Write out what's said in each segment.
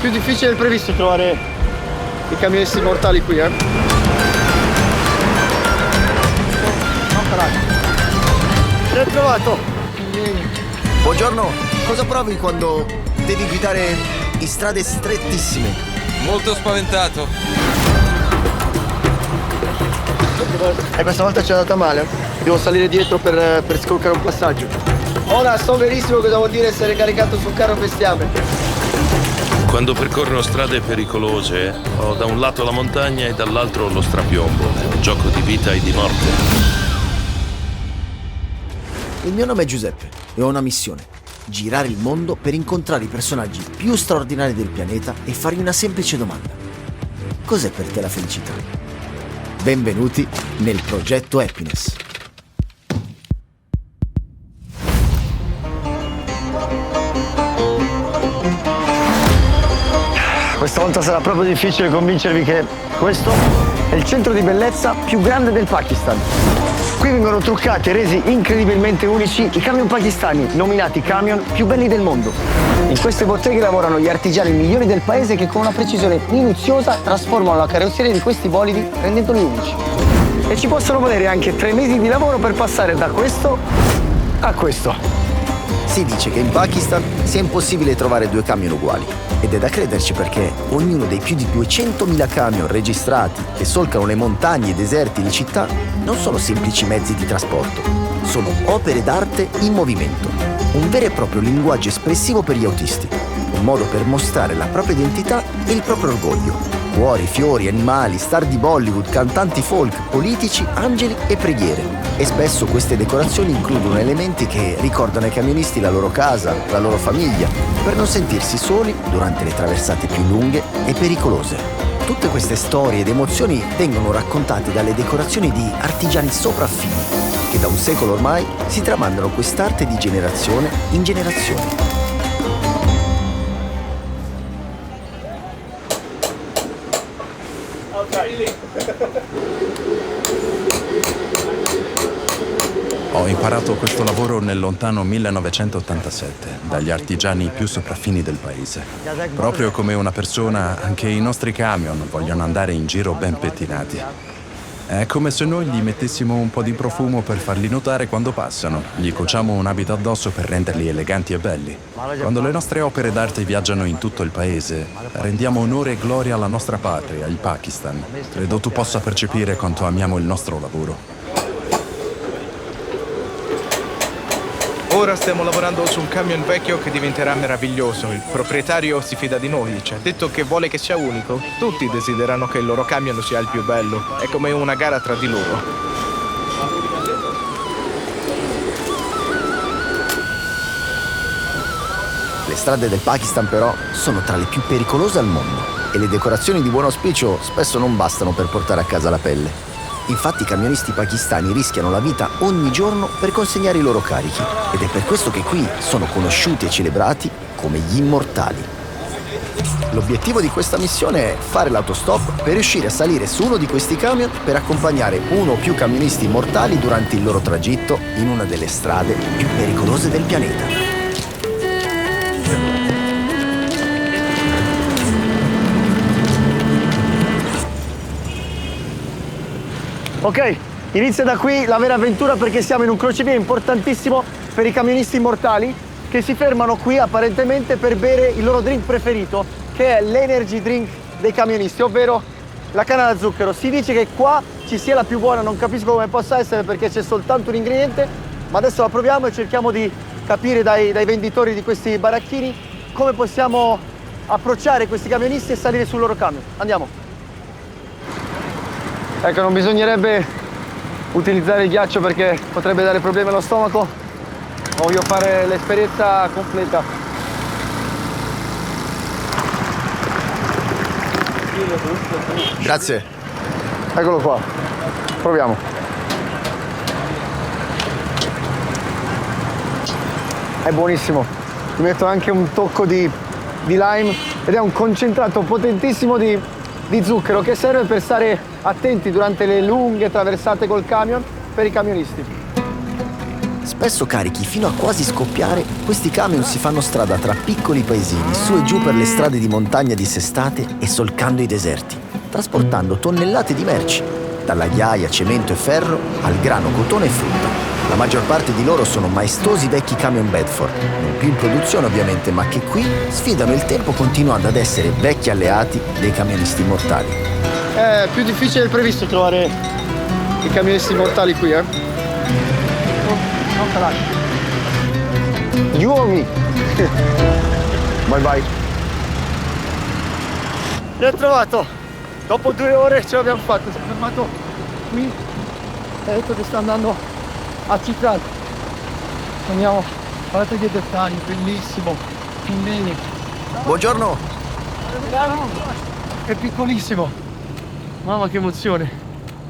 più difficile del previsto trovare i camionisti mortali qui, No, carajo. Ben trovato. Buongiorno, cosa provi quando devi guidare in strade strettissime? Molto spaventato. E questa volta ci è andata male. Devo salire dietro per scoccare un passaggio. Ora so benissimo cosa vuol dire essere caricato sul carro bestiame. Quando percorrono strade pericolose, ho da un lato la montagna e dall'altro lo strapiombo. È un gioco di vita e di morte. Il mio nome è Giuseppe e ho una missione: girare il mondo per incontrare i personaggi più straordinari del pianeta e fargli una semplice domanda: cos'è per te la felicità? Benvenuti nel progetto Happiness. Questa volta sarà proprio difficile convincervi che questo è il centro di bellezza più grande del Pakistan. Qui vengono truccati e resi incredibilmente unici i camion pakistani, nominati camion più belli del mondo. In queste botteghe lavorano gli artigiani migliori del paese che con una precisione minuziosa trasformano la carrozzeria di questi bolidi rendendoli unici. E ci possono volere anche 3 mesi di lavoro per passare da questo a questo. Si dice che in Pakistan sia impossibile trovare 2 camion uguali. Ed è da crederci perché ognuno dei più di 200.000 camion registrati che solcano le montagne, i deserti e le città non sono semplici mezzi di trasporto, sono opere d'arte in movimento, un vero e proprio linguaggio espressivo per gli autisti, un modo per mostrare la propria identità e il proprio orgoglio. Cuori, fiori, animali, star di Bollywood, cantanti folk, politici, angeli e preghiere. E spesso queste decorazioni includono elementi che ricordano ai camionisti la loro casa, la loro famiglia, per non sentirsi soli durante le traversate più lunghe e pericolose. Tutte queste storie ed emozioni vengono raccontate dalle decorazioni di artigiani sopraffini, che da un secolo ormai si tramandano quest'arte di generazione in generazione. Ho imparato questo lavoro nel lontano 1987, dagli artigiani più sopraffini del paese. Proprio come una persona, anche i nostri camion vogliono andare in giro ben pettinati. È come se noi gli mettessimo un po' di profumo per farli notare quando passano. Gli cuciamo un abito addosso per renderli eleganti e belli. Quando le nostre opere d'arte viaggiano in tutto il paese, rendiamo onore e gloria alla nostra patria, il Pakistan. Credo tu possa percepire quanto amiamo il nostro lavoro. Ora stiamo lavorando su un camion vecchio che diventerà meraviglioso. Il proprietario si fida di noi, ci ha detto che vuole che sia unico. Tutti desiderano che il loro camion sia il più bello. È come una gara tra di loro. Le strade del Pakistan però sono tra le più pericolose al mondo e le decorazioni di buon auspicio spesso non bastano per portare a casa la pelle. Infatti i camionisti pakistani rischiano la vita ogni giorno per consegnare i loro carichi ed è per questo che qui sono conosciuti e celebrati come gli immortali. L'obiettivo di questa missione è fare l'autostop per riuscire a salire su uno di questi camion per accompagnare uno o più camionisti immortali durante il loro tragitto in una delle strade più pericolose del pianeta. Ok, inizia da qui la vera avventura perché siamo in un crocevia importantissimo per i camionisti immortali che si fermano qui apparentemente per bere il loro drink preferito, che è l'energy drink dei camionisti, ovvero la canna da zucchero. Si dice che qua ci sia la più buona, non capisco come possa essere perché c'è soltanto un ingrediente, ma adesso la proviamo e cerchiamo di capire dai venditori di questi baracchini come possiamo approcciare questi camionisti e salire sul loro camion. Andiamo. Ecco, non bisognerebbe utilizzare il ghiaccio perché potrebbe dare problemi allo stomaco. Voglio fare l'esperienza completa. Grazie. Eccolo qua. Proviamo. È buonissimo. Ci metto anche un tocco di lime ed è un concentrato potentissimo di zucchero che serve per stare attenti durante le lunghe traversate col camion per i camionisti. Spesso carichi fino a quasi scoppiare, questi camion si fanno strada tra piccoli paesini, su e giù per le strade di montagna dissestate e solcando i deserti, trasportando tonnellate di merci, dalla ghiaia, cemento e ferro al grano, cotone e frutta. La maggior parte di loro sono maestosi vecchi camion Bedford, non più in produzione ovviamente, ma che qui sfidano il tempo continuando ad essere vecchi alleati dei camionisti mortali. È più difficile del previsto trovare i camionisti mortali qui, eh? Non te lascio. You or me? Bye bye. L'ho trovato. Dopo 2 ore ce l'abbiamo fatta. Si è fermato qui e ha detto che sta andando a Città. Andiamo. Guardate che dettagli, bellissimo. Bene. Buongiorno! È piccolissimo. Mamma che emozione.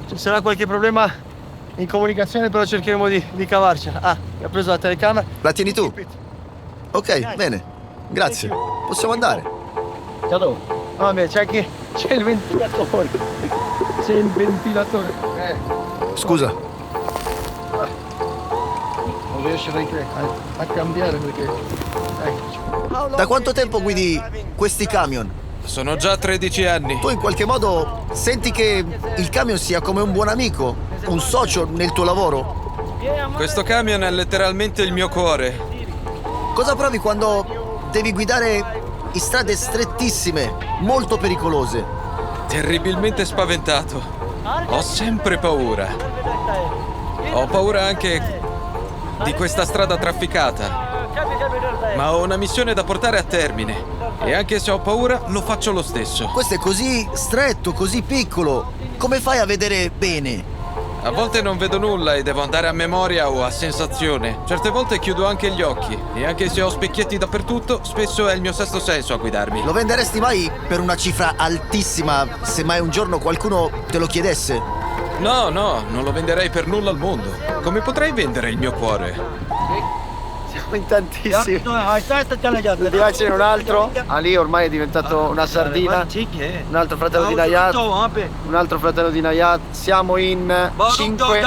Ci sarà qualche problema in comunicazione, però cercheremo di cavarcela. Ah, mi ha preso la telecamera. La tieni tu? Ok, bene. Grazie. Possiamo andare? Ciao. Vabbè, c'è il ventilatore. C'è il ventilatore. Scusa. Non riesce a cambiare perché. Eccoci. Da quanto tempo guidi questi camion? Sono già 13 anni. Tu in qualche modo senti che il camion sia come un buon amico, un socio nel tuo lavoro? Questo camion è letteralmente il mio cuore. Cosa provi quando devi guidare in strade strettissime, molto pericolose? Terribilmente spaventato. Ho sempre paura. Ho paura anche di questa strada trafficata. Ma ho una missione da portare a termine. E anche se ho paura, lo faccio lo stesso. Questo è così stretto, così piccolo. Come fai a vedere bene? A volte non vedo nulla e devo andare a memoria o a sensazione. Certe volte chiudo anche gli occhi. E anche se ho specchietti dappertutto, spesso è il mio sesto senso a guidarmi. Lo venderesti mai per una cifra altissima se mai un giorno qualcuno te lo chiedesse? No, non lo venderei per nulla al mondo. Come potrei vendere il mio cuore? Siamo in tantissimi. Di c'è un altro. Ali ormai è diventato una sardina. Un altro fratello di Nayat. Un altro fratello di Nayat. Siamo in 5.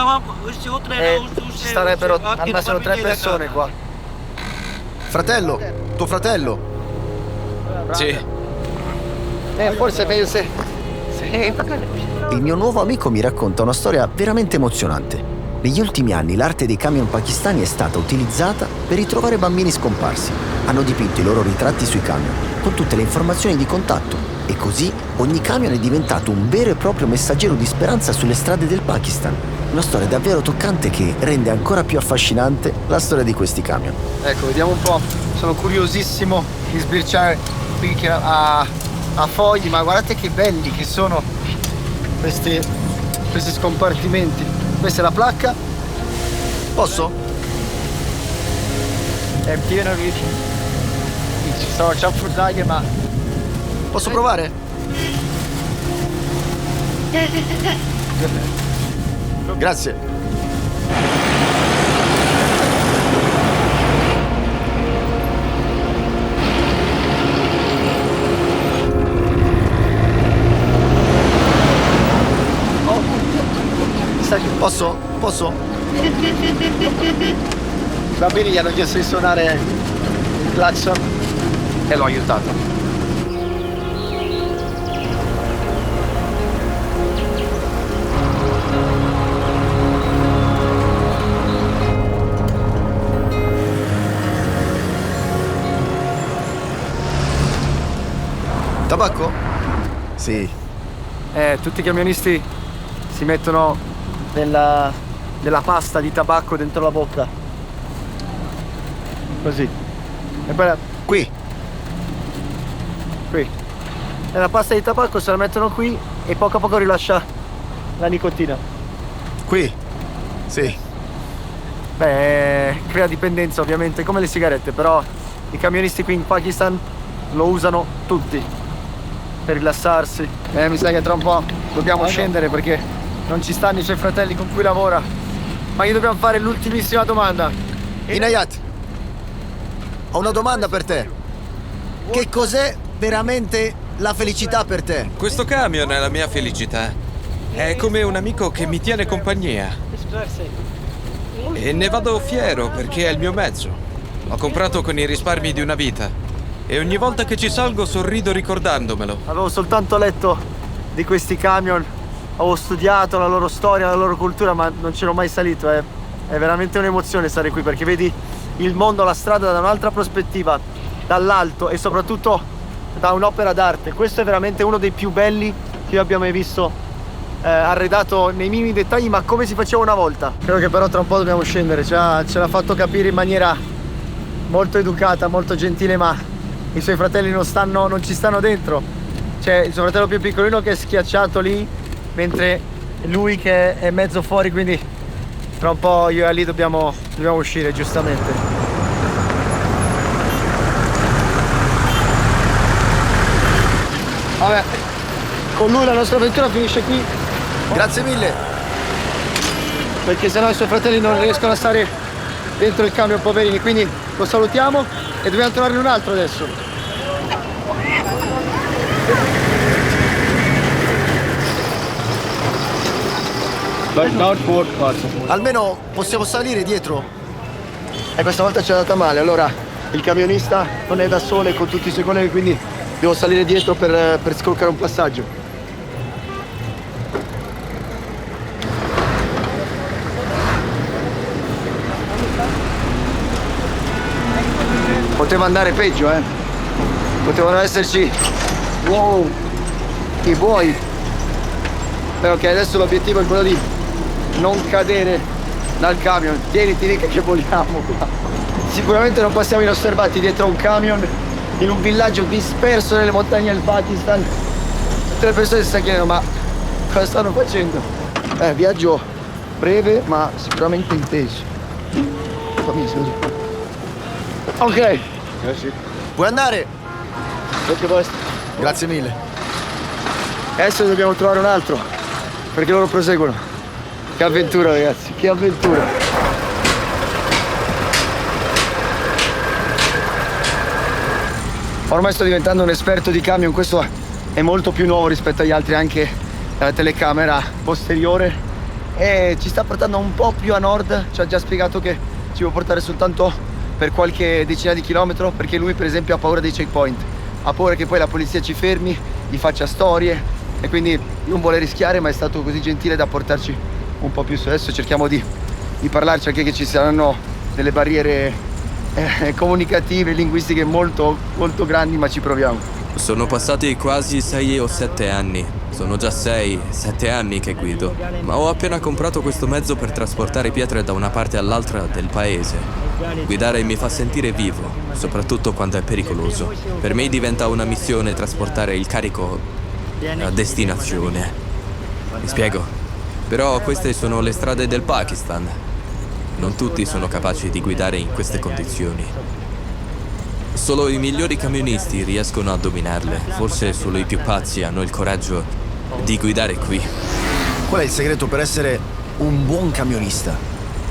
E ci starebbero al massimo 3 persone qua. Fratello, tuo fratello. Sì. Forse pensi. Sì. Il mio nuovo amico mi racconta una storia veramente emozionante. Negli ultimi anni l'arte dei camion pakistani è stata utilizzata per ritrovare bambini scomparsi. Hanno dipinto i loro ritratti sui camion, con tutte le informazioni di contatto. E così ogni camion è diventato un vero e proprio messaggero di speranza sulle strade del Pakistan. Una storia davvero toccante che rende ancora più affascinante la storia di questi camion. Ecco, vediamo un po'. Sono curiosissimo di sbirciare qui a fogli, ma guardate che belli che sono questi scompartimenti. Questa è la placca. Posso? È pieno di... Ci sono cianfrusaglie, ma... Posso provare? Grazie. Posso? Posso? I bambini gli hanno chiesto di suonare il clacson e l'ho aiutato. Tabacco? Sì. Tutti i camionisti si mettono della pasta di tabacco dentro la bocca. Così. E poi Qui. qui. E la pasta di tabacco se la mettono qui e poco a poco rilascia la nicotina. Qui. Sì. Beh, crea dipendenza ovviamente, come le sigarette, però i camionisti qui in Pakistan lo usano tutti per rilassarsi. Mi sa che tra un po' dobbiamo scendere perché non ci stanno i suoi fratelli con cui lavora. Ma gli dobbiamo fare l'ultimissima domanda. Inayat, ho una domanda per te. Che cos'è veramente la felicità per te? Questo camion è la mia felicità. È come un amico che mi tiene compagnia. E ne vado fiero perché è il mio mezzo. L'ho comprato con i risparmi di una vita. E ogni volta che ci salgo sorrido ricordandomelo. Avevo soltanto letto di questi camion, avevo studiato la loro storia, la loro cultura, ma non c'ero mai salito. È veramente un'emozione stare qui perché vedi il mondo, la strada da un'altra prospettiva, dall'alto e soprattutto da un'opera d'arte. Questo è veramente uno dei più belli che io abbia mai visto, arredato nei minimi dettagli, ma come si faceva una volta. Credo che però tra un po' dobbiamo scendere. Ce l'ha fatto capire in maniera molto educata, molto gentile, ma i suoi fratelli non ci stanno dentro. C'è il suo fratello più piccolino che è schiacciato lì, mentre lui che è mezzo fuori, quindi tra un po' io e Ali dobbiamo uscire, giustamente. Vabbè, con lui la nostra avventura finisce qui, Grazie mille. perché sennò i suoi fratelli non riescono a stare dentro il camion, poverini, quindi lo salutiamo e dobbiamo trovarne un altro adesso. Almeno possiamo salire dietro? E questa volta ci è andata male, allora il camionista non è da solo con tutti i suoi colleghi, quindi devo salire dietro per scolcare un passaggio. Poteva andare peggio, potevano esserci i buoi. Però che adesso l'obiettivo è quello di non cadere dal camion. Tieniti lì che vogliamo qua. Sicuramente non passiamo inosservati dietro a un camion in un villaggio disperso nelle montagne del Pakistan. Tutte le persone si stanno chiedendo: ma cosa stanno facendo? Viaggio breve ma sicuramente inteso. Fammi scusi. Ok. Puoi andare? Perché questo? Grazie mille. Adesso dobbiamo trovare un altro, perché loro proseguono. Che avventura, ragazzi, che avventura. Ormai sto diventando un esperto di camion, questo è molto più nuovo rispetto agli altri, anche la telecamera posteriore, e ci sta portando un po' più a nord. Ci ha già spiegato che ci può portare soltanto per qualche decina di chilometri, perché lui per esempio ha paura dei checkpoint, ha paura che poi la polizia ci fermi, gli faccia storie, e quindi non vuole rischiare, ma è stato così gentile da portarci un po' più su. Adesso cerchiamo di parlarci, anche che ci saranno delle barriere comunicative, linguistiche molto, molto grandi, ma ci proviamo. Sono passati quasi 6 o 7 anni. Sono già 6-7 anni che guido, ma ho appena comprato questo mezzo per trasportare pietre da una parte all'altra del paese. Guidare mi fa sentire vivo, soprattutto quando è pericoloso. Per me diventa una missione trasportare il carico a destinazione. Mi spiego? Però queste sono le strade del Pakistan. Non tutti sono capaci di guidare in queste condizioni. Solo i migliori camionisti riescono a dominarle. Forse solo i più pazzi hanno il coraggio di guidare qui. Qual è il segreto per essere un buon camionista?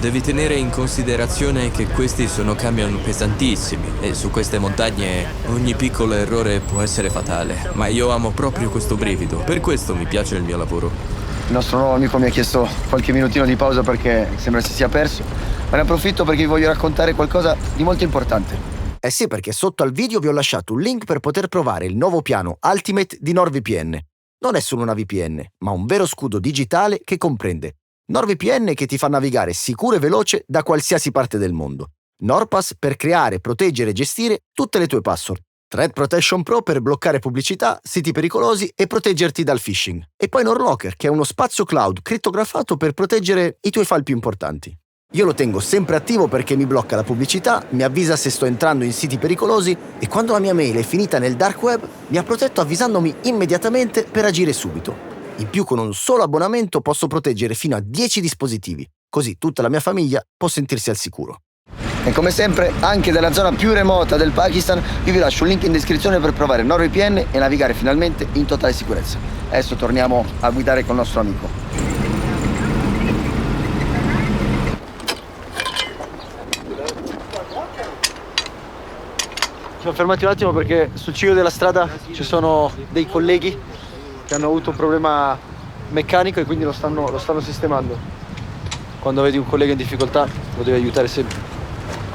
Devi tenere in considerazione che questi sono camion pesantissimi e su queste montagne ogni piccolo errore può essere fatale. Ma io amo proprio questo brivido, per questo mi piace il mio lavoro. Il nostro nuovo amico mi ha chiesto qualche minutino di pausa perché sembra si sia perso, ma ne approfitto perché vi voglio raccontare qualcosa di molto importante. Eh sì, perché sotto al video vi ho lasciato un link per poter provare il nuovo piano Ultimate di NordVPN. Non è solo una VPN, ma un vero scudo digitale che comprende NordVPN, che ti fa navigare sicuro e veloce da qualsiasi parte del mondo, NordPass per creare, proteggere e gestire tutte le tue password, Threat Protection Pro per bloccare pubblicità, siti pericolosi e proteggerti dal phishing, e poi NordLocker, che è uno spazio cloud crittografato per proteggere i tuoi file più importanti. Io lo tengo sempre attivo perché mi blocca la pubblicità, mi avvisa se sto entrando in siti pericolosi, e quando la mia mail è finita nel dark web mi ha protetto avvisandomi immediatamente per agire subito. In più, con un solo abbonamento posso proteggere fino a 10 dispositivi, così tutta la mia famiglia può sentirsi al sicuro. E come sempre, anche dalla zona più remota del Pakistan, io vi lascio un link in descrizione per provare NordVPN e navigare finalmente in totale sicurezza. Adesso torniamo a guidare con il nostro amico. Ci siamo fermati un attimo perché sul ciglio della strada ci sono dei colleghi che hanno avuto un problema meccanico e quindi lo stanno sistemando. quando vedi un collega in difficoltà lo devi aiutare sempre.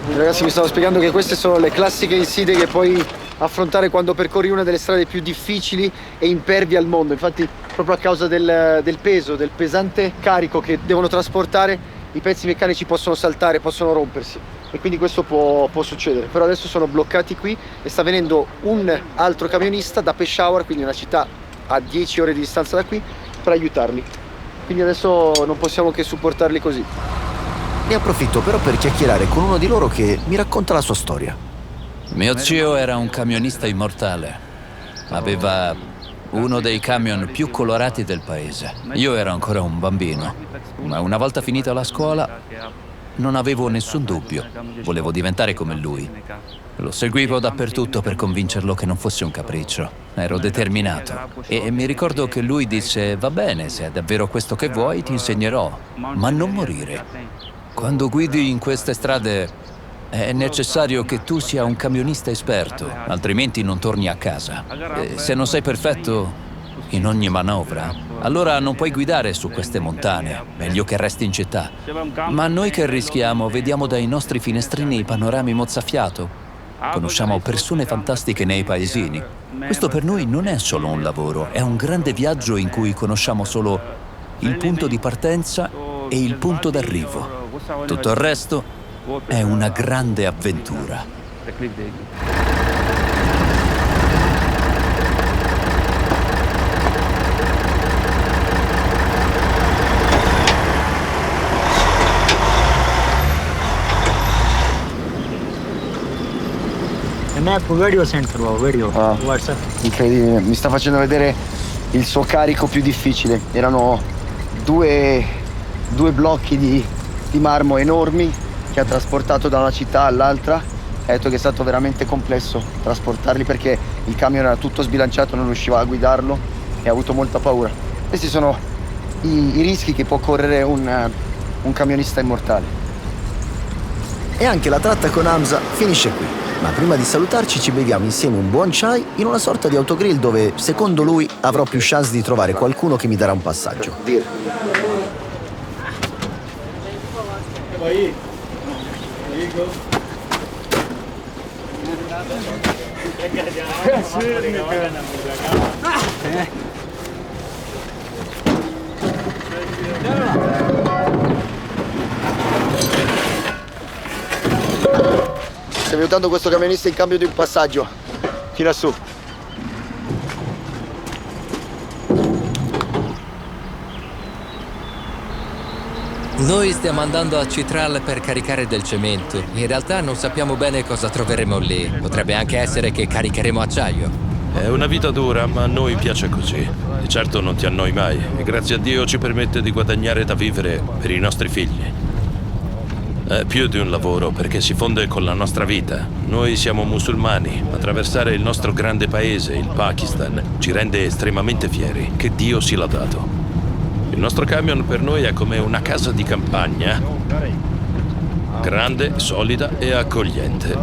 I ragazzi mi stanno spiegando che queste sono le classiche insidie che puoi affrontare quando percorri una delle strade più difficili e impervie al mondo. Infatti, proprio a causa del peso, del pesante carico che devono trasportare, i pezzi meccanici possono saltare, possono rompersi. E quindi questo può succedere. Però adesso sono bloccati qui e sta venendo un altro camionista da Peshawar, quindi una città a 10 ore di distanza da qui, per aiutarli. Quindi adesso non possiamo che supportarli così. Ne approfitto però per chiacchierare con uno di loro che mi racconta la sua storia. Mio zio era un camionista immortale. Aveva uno dei camion più colorati del paese. Io ero ancora un bambino, ma una volta finita la scuola non avevo nessun dubbio. Volevo diventare come lui. Lo seguivo dappertutto per convincerlo che non fosse un capriccio. Ero determinato. E mi ricordo che lui disse: va bene, se è davvero questo che vuoi, ti insegnerò, ma non morire. Quando guidi in queste strade è necessario che tu sia un camionista esperto, altrimenti non torni a casa. E se non sei perfetto in ogni manovra, allora non puoi guidare su queste montagne, meglio che resti in città. Ma noi che rischiamo, vediamo dai nostri finestrini i panorami mozzafiato. Conosciamo persone fantastiche nei paesini. Questo per noi non è solo un lavoro, è un grande viaggio in cui conosciamo solo il punto di partenza e il punto d'arrivo. Tutto il resto è una grande avventura. Incredibile, mi sta facendo vedere il suo carico più difficile. Erano due blocchi di marmo enormi che ha trasportato da una città all'altra. Ha detto che è stato veramente complesso trasportarli perché il camion era tutto sbilanciato, non riusciva a guidarlo e ha avuto molta paura. Questi sono i rischi che può correre un camionista immortale. E anche la tratta con Hamza finisce qui. Ma prima di salutarci ci beviamo insieme un buon chai in una sorta di autogrill dove, secondo lui, avrò più chance di trovare qualcuno che mi darà un passaggio. Stiamo aiutando questo camionista in cambio di un passaggio. Tira su. Noi stiamo andando a Chitral per caricare del cemento. In realtà non sappiamo bene cosa troveremo lì. Potrebbe anche essere che caricheremo acciaio. È una vita dura, ma a noi piace così. E certo non ti annoi mai. E grazie a Dio ci permette di guadagnare da vivere per i nostri figli. È più di un lavoro perché si fonde con la nostra vita. Noi siamo musulmani. Attraversare il nostro grande paese, il Pakistan, ci rende estremamente fieri. Che Dio sia lodato. Il nostro camion per noi è come una casa di campagna, grande, solida e accogliente.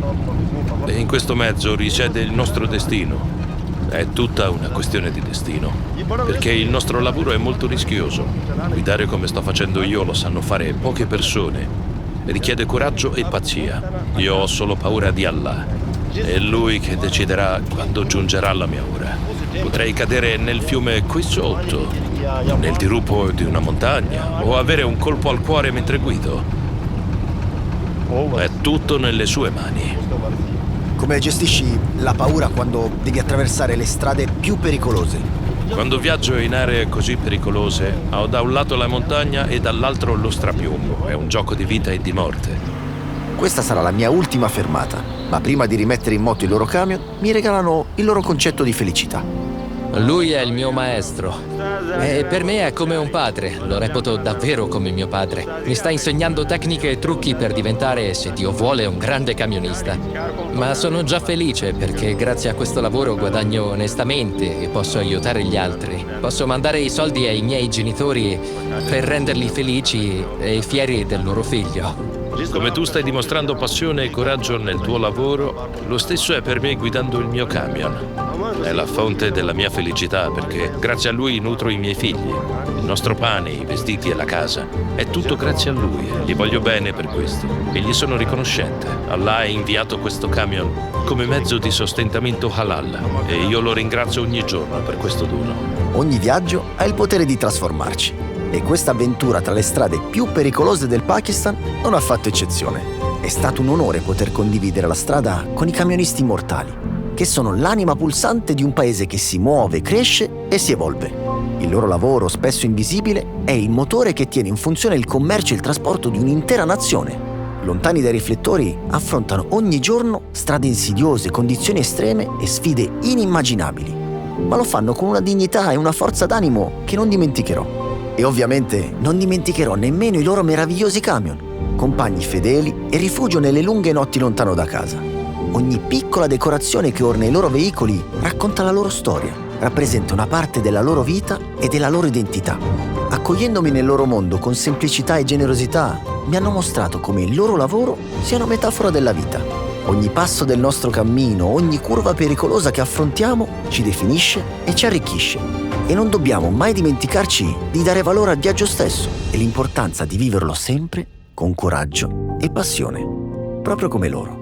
E in questo mezzo risiede il nostro destino. È tutta una questione di destino, perché il nostro lavoro è molto rischioso. Guidare come sto facendo io lo sanno fare poche persone. Richiede coraggio e pazzia. Io ho solo paura di Allah. È Lui che deciderà quando giungerà la mia ora. Potrei cadere nel fiume qui sotto, nel dirupo di una montagna, o avere un colpo al cuore mentre guido. È tutto nelle sue mani. Come gestisci la paura quando devi attraversare le strade più pericolose? Quando viaggio in aree così pericolose, ho da un lato la montagna e dall'altro lo strapiombo. È un gioco di vita e di morte. Questa sarà la mia ultima fermata, ma prima di rimettere in moto il loro camion, mi regalano il loro concetto di felicità. Lui è il mio maestro e per me è come un padre, lo reputo davvero come mio padre. Mi sta insegnando tecniche e trucchi per diventare, se Dio vuole, un grande camionista. Ma sono già felice perché grazie a questo lavoro guadagno onestamente e posso aiutare gli altri. Posso mandare i soldi ai miei genitori per renderli felici e fieri del loro figlio. Come tu stai dimostrando passione e coraggio nel tuo lavoro, lo stesso è per me guidando il mio camion. È la fonte della mia felicità perché grazie a lui nutro i miei figli. Il nostro pane, i vestiti e la casa. È tutto grazie a lui e gli voglio bene per questo. E gli sono riconoscente. Allah ha inviato questo camion come mezzo di sostentamento halal e io lo ringrazio ogni giorno per questo dono. Ogni viaggio ha il potere di trasformarci e questa avventura tra le strade più pericolose del Pakistan non ha fatto eccezione. È stato un onore poter condividere la strada con i camionisti immortali, che sono l'anima pulsante di un paese che si muove, cresce e si evolve. Il loro lavoro, spesso invisibile, è il motore che tiene in funzione il commercio e il trasporto di un'intera nazione. Lontani dai riflettori, affrontano ogni giorno strade insidiose, condizioni estreme e sfide inimmaginabili. Ma lo fanno con una dignità e una forza d'animo che non dimenticherò. E ovviamente non dimenticherò nemmeno i loro meravigliosi camion, compagni fedeli e rifugio nelle lunghe notti lontano da casa. Ogni piccola decorazione che orna i loro veicoli racconta la loro storia, rappresenta una parte della loro vita e della loro identità. Accogliendomi nel loro mondo con semplicità e generosità, mi hanno mostrato come il loro lavoro sia una metafora della vita. Ogni passo del nostro cammino, ogni curva pericolosa che affrontiamo ci definisce e ci arricchisce. E non dobbiamo mai dimenticarci di dare valore al viaggio stesso e l'importanza di viverlo sempre con coraggio e passione, proprio come loro.